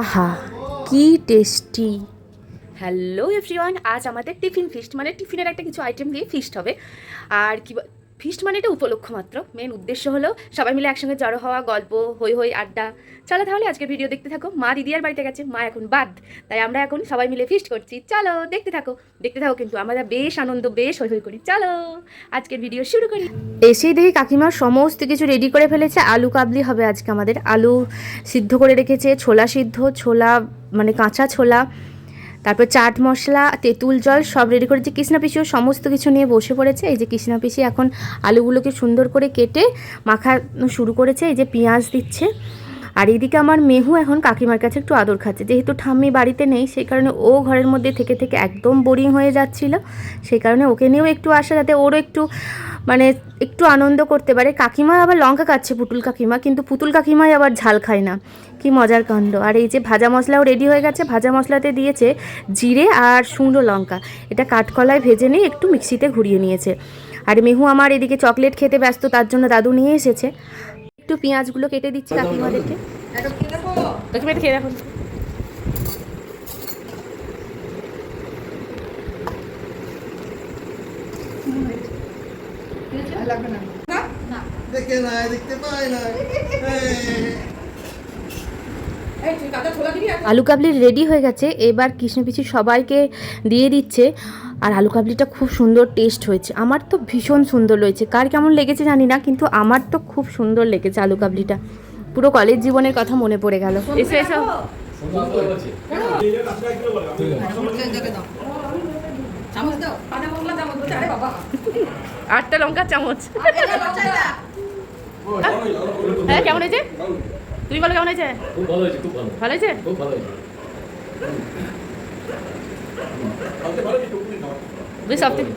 আহা কি tasty. Hello everyone, আজ আমাদের টিফিন ফিস্ট, মানে টিফিনের একটা কিছু আইটেম দিয়ে ফিস্ট হবে। আর কি ফিস্ট মানে এটা উপলক্ষ মাত্র, মেন উদ্দেশ্য হলো সবাই মিলে একসঙ্গে জড়ো হওয়া, গল্প, হই হই, আড্ডা। চলো তাহলে আজকের ভিডিও দেখতে থাকো। মা দিদিয়ার বাড়িতে গেছে, মা এখন বাদ, তাই আমরা এখন সবাই মিলে ফিস্ট করছি। চলো দেখতে থাকো, দেখতে থাকো, কিন্তু আমরা বেশ আনন্দ, বেশ হই হই করি। চলো আজকের ভিডিও শুরু করি। এসেই দেখি কাকিমা সমস্ত কিছু রেডি করে ফেলেছে। আলু কাবলি হবে আজকে আমাদের, আলু সিদ্ধ করে রেখেছে, ছোলা সিদ্ধ, ছোলা মানে কাঁচা ছোলা, তারপর চাট মশলা, তেঁতুল জল সব রেডি করেছে। কৃষ্ণা পিসিও সমস্ত কিছু নিয়ে বসে পড়েছে। এই যে কৃষ্ণা পিসি এখন আলুগুলোকে সুন্দর করে কেটে মাখানো শুরু করেছে। এই যে পেঁয়াজ দিচ্ছে। আর এইদিকে আমার মেহু এখন কাকিমার কাছে একটু আদর খাচ্ছে, যেহেতু ঠাম্মি বাড়িতে নেই সেই কারণে ও ঘরের মধ্যে থেকে থেকে একদম বোরিং হয়ে যাচ্ছিল। সেই কারণে ওকে নিয়েও একটু আসা, যাতে ওরও একটু মানে একটু আনন্দ করতে পারে। কাকিমা আবার লঙ্কা খাচ্ছে, পুতুল কাকিমা, কিন্তু পুতুল কাকিমাই আবার ঝাল খায় না। কি মজার কাণ্ড। আর এই যে ভাজা মশলাও রেডি হয়ে গেছে। ভাজা মশলাতে দিয়েছে জিরে আর শুকনো লঙ্কা, এটা কাঠকলায় ভেজে নিয়ে একটু মিক্সিতে ঘুরিয়ে নিয়েছে। আর মেহু আমার এদিকে চকলেট খেতে ব্যস্ত, তার জন্য দাদু নিয়ে এসেছে। একটু পেঁয়াজগুলো কেটে দিচ্ছি কাকিমাদেরকে। কাকিমা খেয়ে দেখো। আলু কাবলি রেডি হয়ে গেছে, এবার কৃষ্ণ পিসি সবাইকে দিয়ে দিচ্ছে। আর আলু কাবলিটা খুব সুন্দর টেস্ট হয়েছে, আমার তো ভীষণ সুন্দর হয়েছে। কার কেমন লেগেছে জানি না, কিন্তু আমার তো খুব সুন্দর লেগেছে আলু কাবলিটা। পুরো কলেজ জীবনের কথা মনে পড়ে গেল। এসো এসো। আটটা লঙ্কার চামচ। হ্যাঁ কেমন হয়েছে? তুমি বলো কেমন হয়েছে? খুব ভালো হয়েছে, খুব ভালো। ভালো হয়েছে? খুব ভালো হয়েছে। বেশ সব থেকে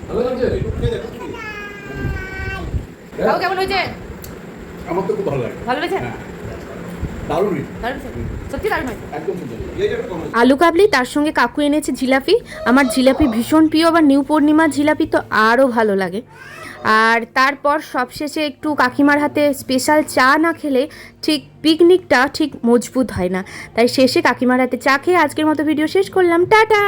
ভালো লাগছে? তাও কেমন হয়েছে? আমার তো খুব ভালো লাগে। ভালো হয়েছে? দারুণ সত্যি দারুণ হয়েছে। একদম সুন্দর। আলু কাবলি, তার সঙ্গে কাকু এনেছে জিলাপি। আমার জিলাপি ভীষণ প্রিয়, আবার নিউ পূর্ণিমার জিলাপি তো আরও ভালো লাগে। আর তারপর সবশেষে একটু কাকিমার হাতে স্পেশাল চা না খেলে ঠিক পিকনিকটা ঠিক মজবুত হয় না, তাই শেষে কাকিমার হাতে চা খেয়ে আজকের মতো ভিডিও শেষ করলাম। টাটা।